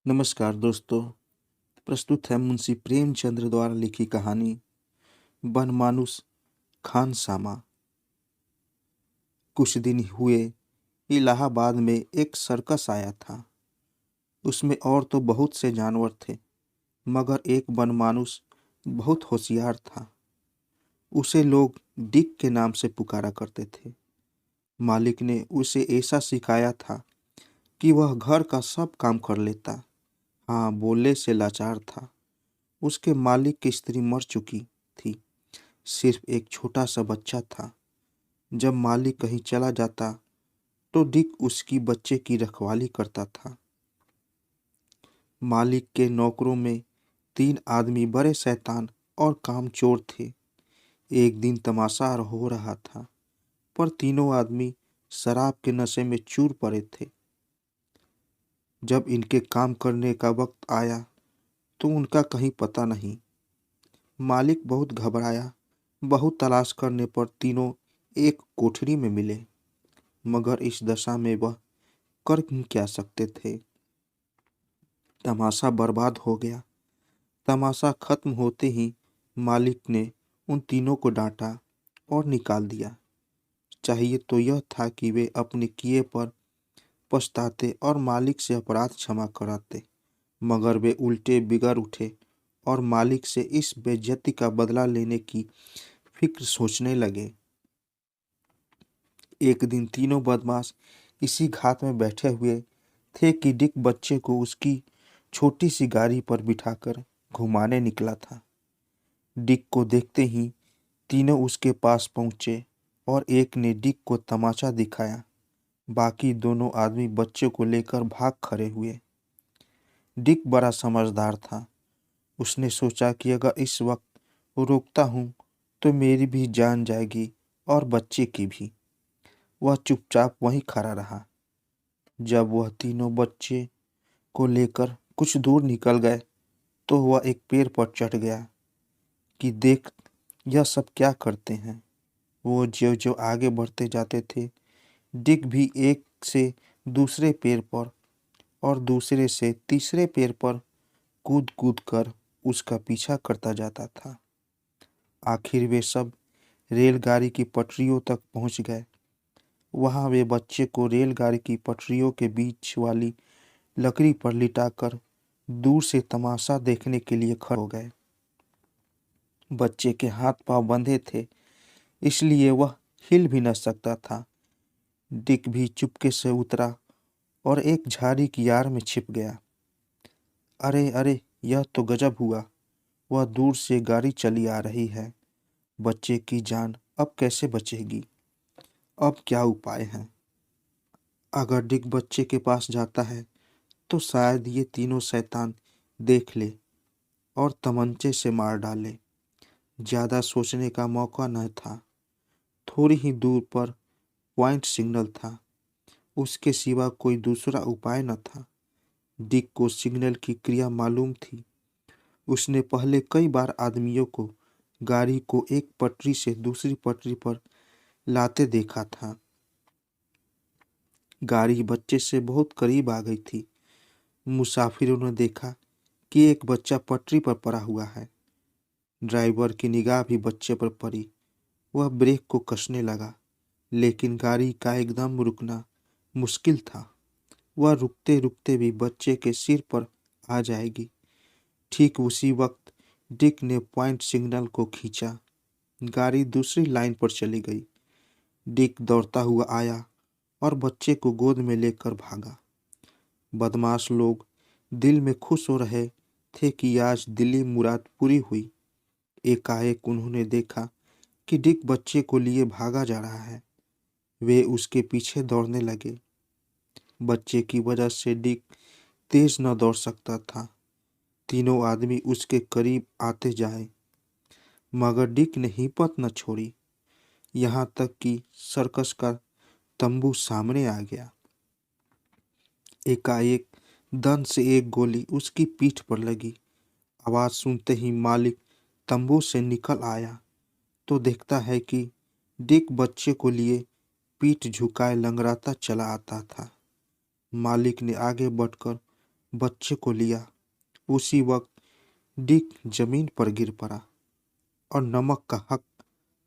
नमस्कार दोस्तों। प्रस्तुत है मुंशी प्रेमचंद्र द्वारा लिखी कहानी बनमानुस खानसामा। कुछ दिन हुए इलाहाबाद में एक सर्कस आया था। उसमें और तो बहुत से जानवर थे, मगर एक बनमानुस बहुत होशियार था। उसे लोग डिक के नाम से पुकारा करते थे। मालिक ने उसे ऐसा सिखाया था कि वह घर का सब काम कर लेता। हाँ, बोलने से लाचार था। उसके मालिक की स्त्री मर चुकी थी। सिर्फ एक छोटा सा बच्चा था। जब मालिक कहीं चला जाता तो डिक उसकी बच्चे की रखवाली करता था। मालिक के नौकरों में 3 आदमी बड़े शैतान और कामचोर थे। एक दिन तमाशा हो रहा था, पर तीनों आदमी शराब के नशे में चूर पड़े थे। जब इनके काम करने का वक्त आया तो उनका कहीं पता नहीं। मालिक बहुत घबराया। बहुत तलाश करने पर तीनों एक कोठरी में मिले, मगर इस दशा में वह कर क्या सकते थे। तमाशा बर्बाद हो गया। तमाशा खत्म होते ही मालिक ने उन तीनों को डांटा और निकाल दिया। चाहिए तो यह था कि वे अपने किए पर पछताते और मालिक से अपराध क्षमा कराते, मगर वे उल्टे बिगड़ उठे और मालिक से इस बेइज्जती का बदला लेने की फिक्र सोचने लगे। एक दिन तीनों बदमाश इसी घात में बैठे हुए थे कि डिक बच्चे को उसकी छोटी सी गाड़ी पर बिठाकर घुमाने निकला था। डिक को देखते ही तीनों उसके पास पहुंचे और एक ने डिक को तमाचा दिखाया। बाकी दोनों आदमी बच्चे को लेकर भाग खड़े हुए। डिक बड़ा समझदार था। उसने सोचा कि अगर इस वक्त रोकता हूं तो मेरी भी जान जाएगी और बच्चे की भी। वह चुपचाप वहीं खड़ा रहा। जब वह तीनों बच्चे को लेकर कुछ दूर निकल गए तो वह एक पेड़ पर चढ़ गया कि देख यह सब क्या करते हैं। वो जो जो आगे बढ़ते जाते थे, डिक भी एक से दूसरे पेड़ पर और दूसरे से तीसरे पेड़ पर कूद कूद कर उसका पीछा करता जाता था। आखिर वे सब रेलगाड़ी की पटरियों तक पहुंच गए। वहां वे बच्चे को रेलगाड़ी की पटरियों के बीच वाली लकड़ी पर लिटाकर दूर से तमाशा देखने के लिए खड़े हो गए। बच्चे के हाथ पांव बंधे थे, इसलिए वह हिल भी न सकता था। डिक भी चुपके से उतरा और एक झाड़ी की आड़ में छिप गया। अरे अरे, यह तो गजब हुआ। वह दूर से गाड़ी चली आ रही है। बच्चे की जान अब कैसे बचेगी? अब क्या उपाय है? अगर डिक बच्चे के पास जाता है तो शायद ये तीनों शैतान देख ले और तमंचे से मार डाले। ज्यादा सोचने का मौका न था। थोड़ी ही दूर पर पॉइंट सिग्नल था। उसके सिवा कोई दूसरा उपाय न था। डिक को सिग्नल की क्रिया मालूम थी। उसने पहले कई बार आदमियों को गाड़ी को एक पटरी से दूसरी पटरी पर लाते देखा था। गाड़ी बच्चे से बहुत करीब आ गई थी। मुसाफिरों ने देखा कि एक बच्चा पटरी पर पड़ा हुआ है। ड्राइवर की निगाह भी बच्चे पर पड़ी। वह ब्रेक को कसने लगा, लेकिन गाड़ी का एकदम रुकना मुश्किल था। वह रुकते रुकते भी बच्चे के सिर पर आ जाएगी। ठीक उसी वक्त डिक ने पॉइंट सिग्नल को खींचा। गाड़ी दूसरी लाइन पर चली गई। डिक दौड़ता हुआ आया और बच्चे को गोद में लेकर भागा। बदमाश लोग दिल में खुश हो रहे थे कि आज दिली मुराद पूरी हुई। एकाएक उन्होंने देखा कि डिक बच्चे को लिए भागा जा रहा है। वे उसके पीछे दौड़ने लगे। बच्चे की वजह से डिक तेज न दौड़ सकता था। तीनों आदमी उसके करीब आते जाए, मगर डिक ने हिम्मत न छोड़ी। यहाँ तक कि सर्कस का तंबू सामने आ गया। एकाएक दन से एक गोली उसकी पीठ पर लगी। आवाज सुनते ही मालिक तंबू से निकल आया तो देखता है कि डिक बच्चे को लिए पीठ झुकाए लंगड़ाता चला आता था। मालिक ने आगे बढ़कर बच्चे को लिया। उसी वक्त डिक जमीन पर गिर पड़ा और नमक का हक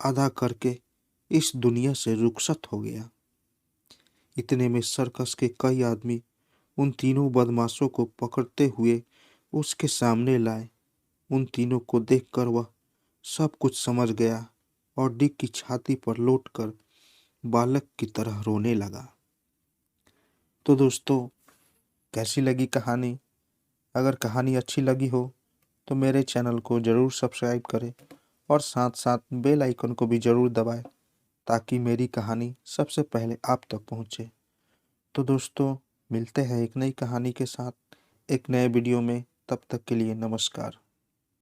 अदा करके इस दुनिया से रुखसत हो गया। इतने में सर्कस के कई आदमी उन तीनों बदमाशों को पकड़ते हुए उसके सामने लाए। उन तीनों को देखकर वह सब कुछ समझ गया और डिक की छाती पर लौटकर बालक की तरह रोने लगा। तो दोस्तों, कैसी लगी कहानी? अगर कहानी अच्छी लगी हो तो मेरे चैनल को ज़रूर सब्सक्राइब करें और साथ साथ बेल आइकन को भी ज़रूर दबाएं ताकि मेरी कहानी सबसे पहले आप तक पहुंचे। तो दोस्तों, मिलते हैं एक नई कहानी के साथ एक नए वीडियो में। तब तक के लिए नमस्कार।